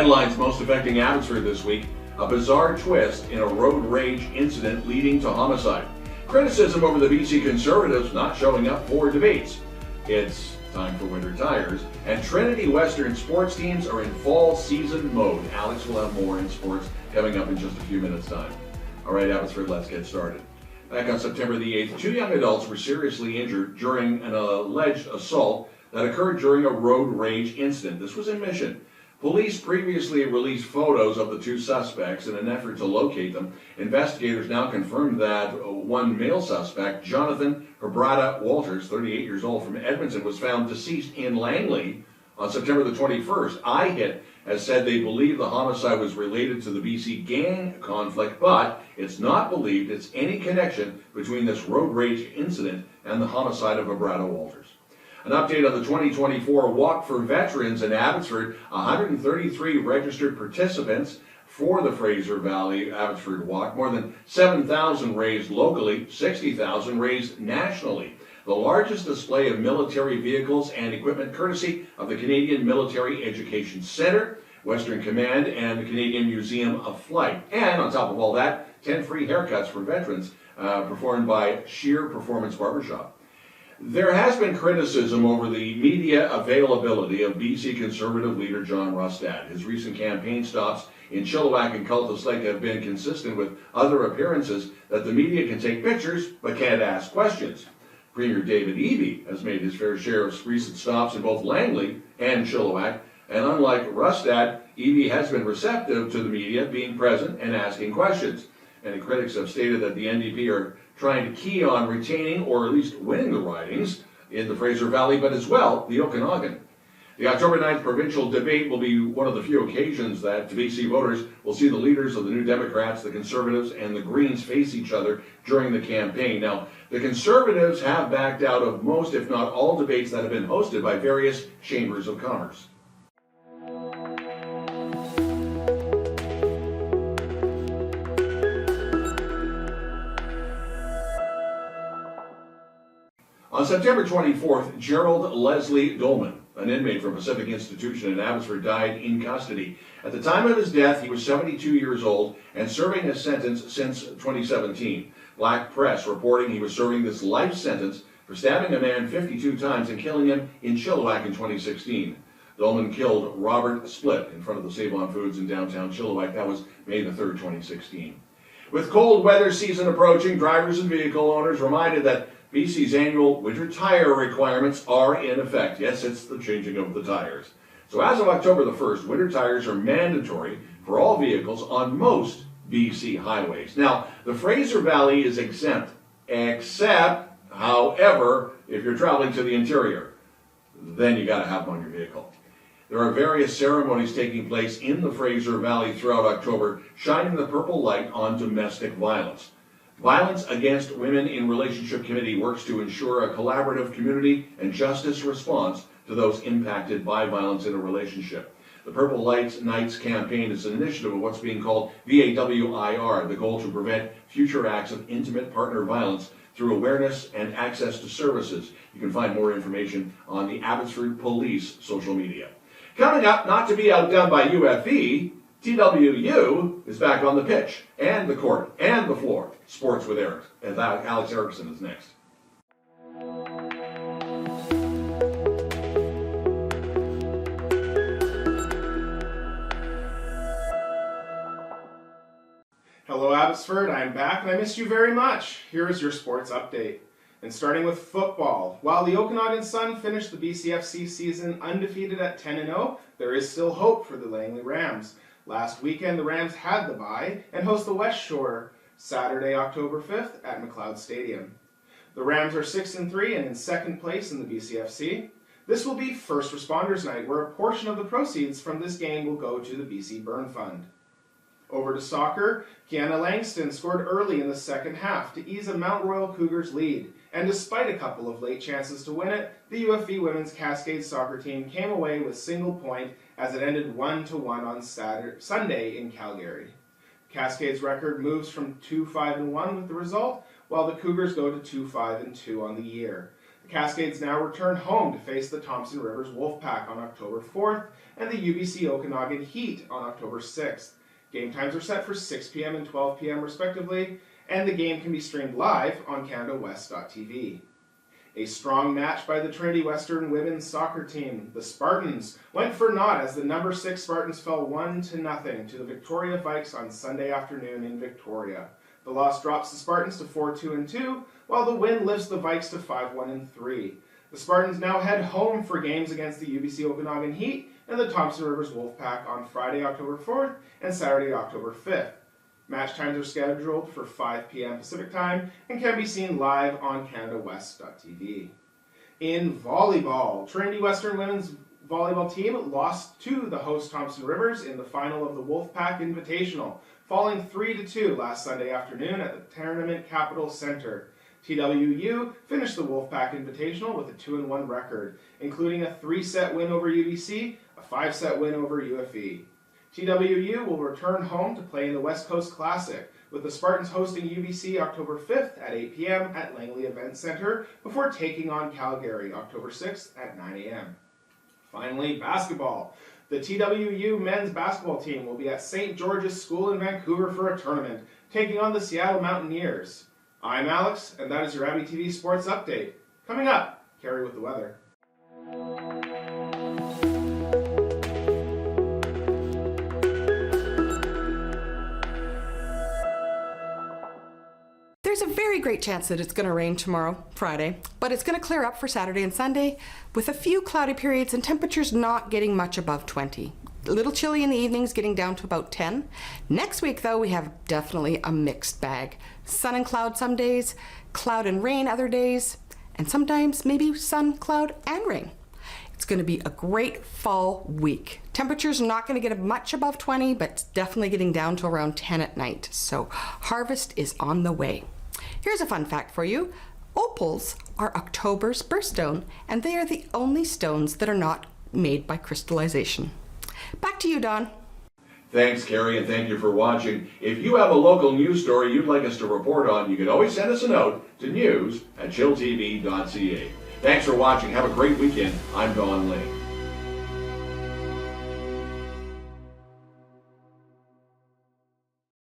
Headlines most affecting Abbotsford this week: a bizarre twist in a road rage incident leading to homicide. Criticism over the BC Conservatives not showing up for debates. It's time for winter tires. And Trinity Western Sports Teams are in fall season mode. Alex will have more in sports coming up in just a few minutes' time. All right, Abbotsford, let's get started. Back on September the 8th, two young adults were seriously injured during an alleged assault that occurred during a road rage incident. This was in Mission. Police previously released photos of the two suspects in an effort to locate them. Investigators now confirmed that one male suspect, Jonathan Hebrada Walters, 38 years old, from Edmonton, was found deceased in Langley on September the 21st. iHit has said they believe the homicide was related to the BC gang conflict, but it's not believed it's any connection between this road rage incident and the homicide of Hebrada Walters. An update on the 2024 Walk for Veterans in Abbotsford. 133 registered participants for the Fraser Valley Abbotsford Walk. More than 7,000 raised locally, 60,000 raised nationally. The largest display of military vehicles and equipment courtesy of the Canadian Military Education Centre, Western Command, and the Canadian Museum of Flight. And on top of all that, 10 free haircuts for veterans performed by Sheer Performance Barbershop. There has been criticism over the media availability of BC Conservative leader John Rustad. His recent campaign stops in Chilliwack and Cultus Lake have been consistent with other appearances that the media can take pictures but can't ask questions. Premier David Eby has made his fair share of recent stops in both Langley and Chilliwack, and unlike Rustad, Eby has been receptive to the media being present and asking questions. Many critics have stated that the NDP are trying to key on retaining or at least winning the ridings in the Fraser Valley, but as well the Okanagan. The October 9th provincial debate will be one of the few occasions that BC voters will see the leaders of the New Democrats, the Conservatives, and the Greens face each other during the campaign. Now, the Conservatives have backed out of most, if not all, debates that have been hosted by various chambers of commerce. On September 24th, Gerald Leslie Dolman, an inmate from Pacific Institution in Abbotsford, died in custody. At the time of his death, he was 72 years old and serving a sentence since 2017. Black press reporting he was serving this life sentence for stabbing a man 52 times and killing him in Chilliwack in 2016. Dolman killed Robert Split in front of the Save-On Foods in downtown Chilliwack. That was May the 3rd, 2016. With cold weather season approaching, drivers and vehicle owners reminded that BC's annual winter tire requirements are in effect. Yes, it's the changing of the tires. So as of October the 1st, winter tires are mandatory for all vehicles on most BC highways. Now, the Fraser Valley is exempt, except, however, if you're traveling to the interior, then you got to have them on your vehicle. There are various ceremonies taking place in the Fraser Valley throughout October, shining the purple light on domestic violence. Violence Against Women in Relationship Committee works to ensure a collaborative community and justice response to those impacted by violence in a relationship. The Purple Lights Nights campaign is an initiative of what's being called VAWIR, the goal to prevent future acts of intimate partner violence through awareness and access to services. You can find more information on the Abbotsford Police social media. Coming up, not to be outdone by UFE, TWU is back on the pitch, and the court, and the floor. Sports with Eric, and Alex Erisson is next. Hello Abbotsford, I'm back and I missed you very much. Here is your sports update. And starting with football, while the Okanagan Sun finished the BCFC season undefeated at 10-0, there is still hope for the Langley Rams. Last weekend, the Rams had the bye and host the West Shore Saturday, October 5th at McLeod Stadium. The Rams are 6-3 and in second place in the BCFC. This will be First Responders Night, where a portion of the proceeds from this game will go to the BC Burn Fund. Over to soccer, Kiana Langston scored early in the second half to ease a Mount Royal Cougars lead, and despite a couple of late chances to win it, the UFE women's Cascade soccer team came away with single point as it ended 1-1 on Sunday in Calgary. Cascade's record moves from 2-5-1 with the result, while the Cougars go to 2-5-2 on the year. The Cascades now return home to face the Thompson Rivers Wolfpack on October 4th and the UBC Okanagan Heat on October 6th. Game times are set for 6 p.m. and 12 p.m. respectively, and the game can be streamed live on CanadaWest.tv. A strong match by the Trinity Western women's soccer team. The Spartans went for naught as the number 6 Spartans fell 1-0 to the Victoria Vikes on Sunday afternoon in Victoria. The loss drops the Spartans to 4-2-2, while the win lifts the Vikes to 5-1-3. The Spartans now head home for games against the UBC Okanagan Heat and the Thompson Rivers Wolfpack on Friday, October 4th and Saturday, October 5th. Match times are scheduled for 5 p.m. Pacific Time and can be seen live on CanadaWest.tv. In volleyball, Trinity Western women's volleyball team lost to the host Thompson Rivers in the final of the Wolfpack Invitational, falling 3-2 last Sunday afternoon at the Tournament Capital Center. TWU finished the Wolfpack Invitational with a 2-1 record, including a 3-set win over UBC, a 5-set win over UFE. TWU will return home to play in the West Coast Classic, with the Spartans hosting UBC October 5th at 8 p.m. at Langley Event Center before taking on Calgary October 6th at 9 a.m. Finally, basketball. The TWU men's basketball team will be at St. George's School in Vancouver for a tournament, taking on the Seattle Mountaineers. I'm Alex, and that is your abbyTV Sports Update. Coming up, Cari with the weather. There's a very great chance that it's going to rain tomorrow, Friday, but it's going to clear up for Saturday and Sunday with a few cloudy periods and temperatures not getting much above 20. A little chilly in the evenings, getting down to about 10. Next week, though, we have definitely a mixed bag. Sun and cloud some days, cloud and rain other days, and sometimes maybe sun, cloud, and rain. It's going to be a great fall week. Temperatures not going to get much above 20, but it's definitely getting down to around 10 at night. So harvest is on the way. Here's a fun fact for you. Opals are October's birthstone, and they are the only stones that are not made by crystallization. Back to you, Don. Thanks, Cari, and thank you for watching. If you have a local news story you'd like us to report on, you can always send us a note to news@chilltv.ca. Thanks for watching. Have a great weekend. I'm Don Lehn.